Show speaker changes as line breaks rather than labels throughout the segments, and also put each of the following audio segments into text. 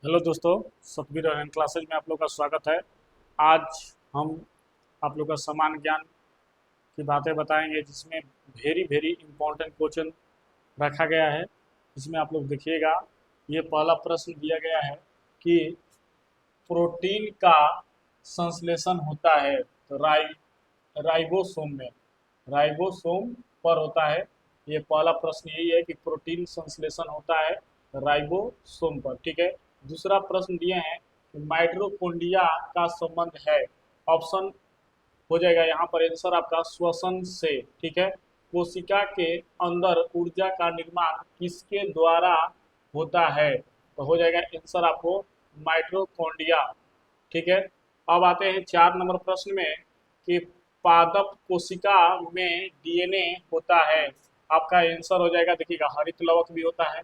Hello दोस्तों, Satbir online classes में आप लोग का स्वागत है। आज हम आप लोग का सामान्य ज्ञान की बातें बताएंगे, जिसमें वेरी वेरी इंपॉर्टेंट क्वेश्चन रखा गया है। इसमें आप लोग देखिएगा, ये पहला प्रश्न दिया गया है कि प्रोटीन का संश्लेषण होता है तो राइबोसोम में, राइबोसोम पर होता है। ये पहला प्रश्न यही है कि प्रोटीन संश्लेषण होता है राइबोसोम पर, ठीक है। दूसरा प्रश्न दिए हैं कि माइटोकॉन्ड्रिया का संबंध है। ऑप्शन हो जाएगा यहाँ पर आंसर आपका श्वसन से, ठीक है। कोशिका के अंदर ऊर्जा का निर्माण किसके द्वारा होता है, तो हो जाएगा आंसर आपको माइटोकॉन्ड्रिया, ठीक है। अब आते हैं 4 नंबर प्रश्न में कि पादप कोशिका में डीएनए होता है। आपका आंसर हो जाएगा, देखिएगा, हरित लवक भी होता है,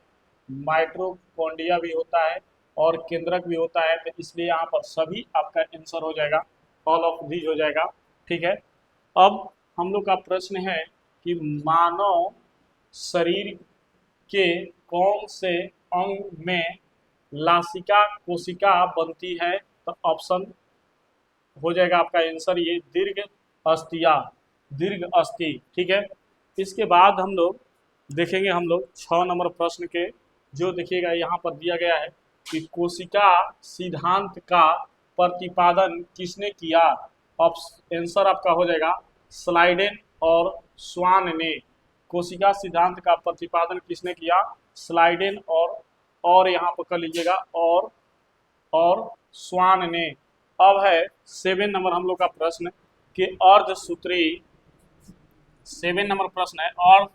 माइटोकॉन्ड्रिया भी होता है और केंद्रक भी होता है, तो इसलिए यहाँ पर सभी आपका आंसर हो जाएगा, ऑल ऑफ दीज हो जाएगा, ठीक है। अब हम लोग का प्रश्न है कि मानव शरीर के कौन से अंग में लासिका कोशिका बनती है, तो ऑप्शन हो जाएगा आपका आंसर ये दीर्घ अस्थिया, दीर्घ अस्थि, ठीक है। इसके बाद हम लोग देखेंगे, हम लोग 6 नंबर प्रश्न के, जो देखिएगा यहाँ पर दिया गया है कि कोशिका सिद्धांत का प्रतिपादन किसने किया। आंसर आपका हो जाएगा स्लाइडेन और स्वान ने। कोशिका सिद्धांत का प्रतिपादन किसने किया, स्लाइडेन और यहाँ पर कर लीजिएगा और स्वान ने। अब है 7 नंबर हम लोग का प्रश्न कि अर्धसूत्री, 7 नंबर प्रश्न है, और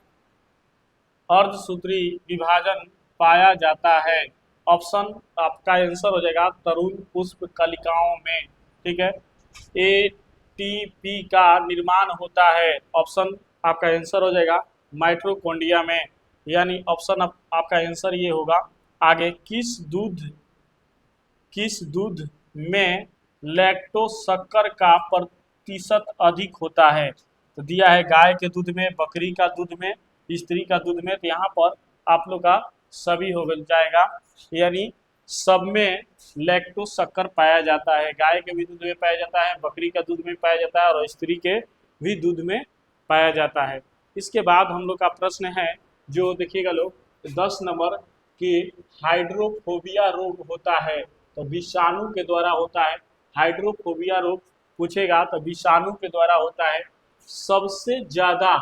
अर्धसूत्री विभाजन पाया जाता है। ऑप्शन आपका आंसर हो जाएगा तरुण पुष्प कलिकाओं में, ठीक है। एटीपी का निर्माण होता है, ऑप्शन आपका आंसर हो जाएगा माइटोकॉन्ड्रिया में, यानी ऑप्शन आपका आंसर ये होगा। आगे किस दूध में लैक्टोज शक्कर का प्रतिशत अधिक होता है, तो दिया है गाय के दूध में, बकरी का दूध में, स्त्री का दूध में, तो यहाँ पर आप लोग का सभी हो जाएगा, यानी सब में लैक्टोज शक्कर पाया जाता है। गाय के भी दूध में पाया जाता है, बकरी का दूध में पाया जाता है और स्त्री के भी दूध में पाया जाता है। इसके बाद हम लोग का प्रश्न है, जो देखिएगा लोग 10 नंबर कि हाइड्रोफोबिया रोग होता है, तो विषाणु के द्वारा होता है। हाइड्रोफोबिया रोग पूछेगा तो विषाणु के द्वारा होता है। सबसे ज्यादा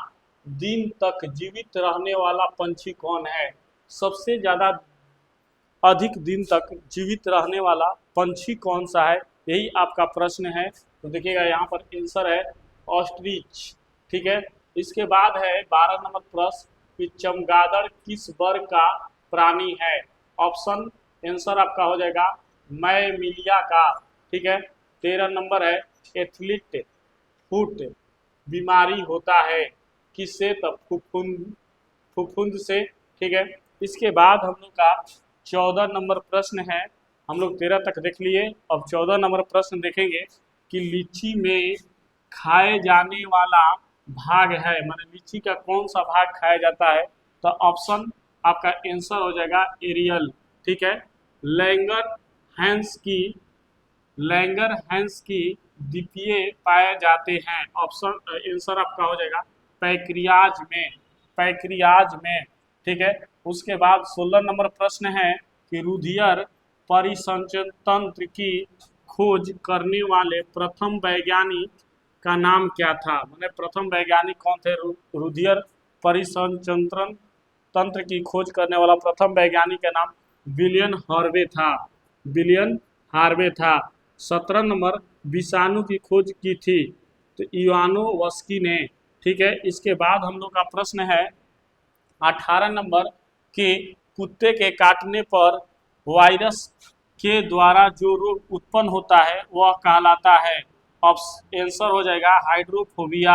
दिन तक जीवित रहने वाला पंछी कौन है, सबसे ज्यादा अधिक दिन तक जीवित रहने वाला पंछी कौन सा है, यही आपका प्रश्न है। तो देखिएगा यहाँ पर आंसर है ऑस्ट्रिच, ठीक है। इसके बाद है 12 नंबर प्रश्न कि चमगादड़ किस वर्ग का प्राणी है। ऑप्शन आंसर आपका हो जाएगा मैमिलिया का, ठीक है। 13 नंबर है एथलीट फुट बीमारी होता है किससे, तो फुफुंद से, ठीक है। इसके बाद हम लोग का 14 नंबर प्रश्न है, हम लोग 13 तक देख लिए। अब 14 नंबर प्रश्न देखेंगे कि लीची में खाए जाने वाला भाग है, माने लीची का कौन सा भाग खाया जाता है, तो ऑप्शन आपका आंसर हो जाएगा एरियल, ठीक है। लैंगर हैंस की लैंगर हैंस की द्वितीय पाए जाते हैं। ऑप्शन आंसर आपका हो जाएगा पैक्रियाज में, पैक्रियाज में, ठीक है। उसके बाद 16 नंबर प्रश्न है कि रुधिर परिसंचरण तंत्र की खोज करने वाले प्रथम वैज्ञानिक का नाम क्या था, मैंने प्रथम वैज्ञानिक कौन थे। रुधिर परिसंचरण तंत्र की खोज करने वाला प्रथम वैज्ञानिक का नाम विलियम हार्वे था, विलियम हार्वे था। 17 नंबर विषाणु की खोज की थी तो इवानोवस्की ने, ठीक है। इसके बाद हम लोग का प्रश्न है 18 नंबर कि कुत्ते के काटने पर वायरस के द्वारा जो रोग उत्पन्न होता है वह कहलाता है। आंसर हो जाएगा हाइड्रोफोबिया,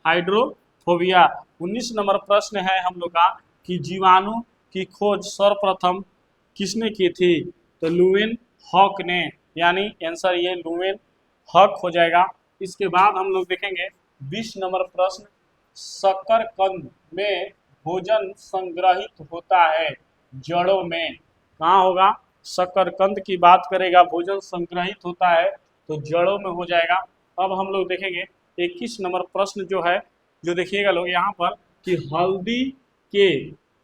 हाइड्रोफोबिया। 19 नंबर प्रश्न है हम लोग का कि जीवाणु की खोज सर्वप्रथम किसने की थी, तो लुवेन हॉक ने, यानी आंसर ये लुवेन हॉक हो जाएगा। इसके बाद हम लोग देखेंगे 20 नंबर प्रश्न, शकरकंद में भोजन संग्रहित होता है जड़ों में, कहाँ होगा, शकरकंद की बात करेगा, भोजन संग्रहित होता है तो जड़ों में हो जाएगा। अब हम लोग देखेंगे 21 नंबर प्रश्न जो है, जो देखिएगा लोग यहाँ पर कि हल्दी के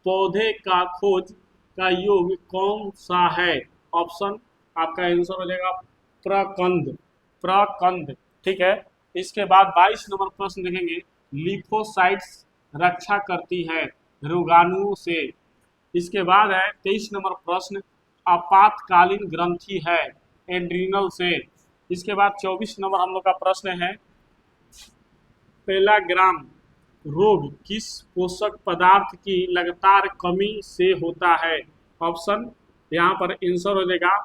पौधे का खोज का योग कौन सा है। ऑप्शन आपका आंसर हो जाएगा प्रकंद, प्रकंद, ठीक है। इसके बाद 22 नंबर प्रश्न देखेंगे, लिपोसाइट्स रक्षा करती है रोगाणुओं से। इसके बाद है 23 नंबर प्रश्न, आपातकालीन ग्रंथि है एड्रीनल से। इसके बाद 24 नंबर हम लोग का प्रश्न है, पेलाग्राम रोग किस पोषक पदार्थ की लगातार कमी से होता है। ऑप्शन यहाँ पर आंसर हो जाएगा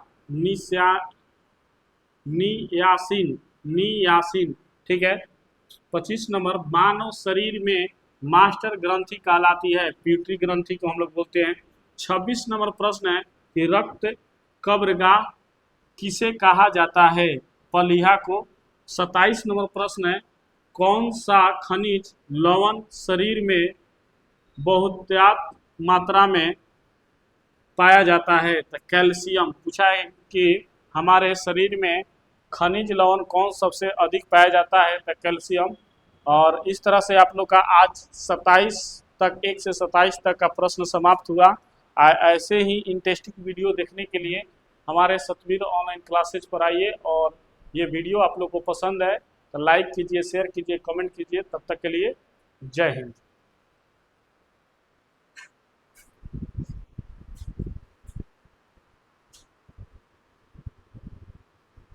नियासिन, नियासिन, ठीक है। 25 नंबर, मानव शरीर में मास्टर ग्रंथि कहलाती है, प्यूटरी ग्रंथि को हम लोग बोलते हैं। 26 नंबर प्रश्न है कि रक्त कब्रगाह किसे कहा जाता है, पलीहा को। 27 नंबर प्रश्न है, कौन सा खनिज लवण शरीर में बहुतायत मात्रा में पाया जाता है, तो कैल्शियम। पूछा है कि हमारे शरीर में खनिज लवण कौन सबसे अधिक पाया जाता है, तो कैल्शियम। और इस तरह से आप लोग का आज 27 तक, 1 से 27 तक का प्रश्न समाप्त हुआ। ऐसे ही इंटरेस्टिंग वीडियो देखने के लिए हमारे सतवीर ऑनलाइन क्लासेज पर आइए, और ये वीडियो आप लोग को पसंद है तो लाइक कीजिए, शेयर कीजिए, कमेंट कीजिए। तब तक के लिए जय हिंद।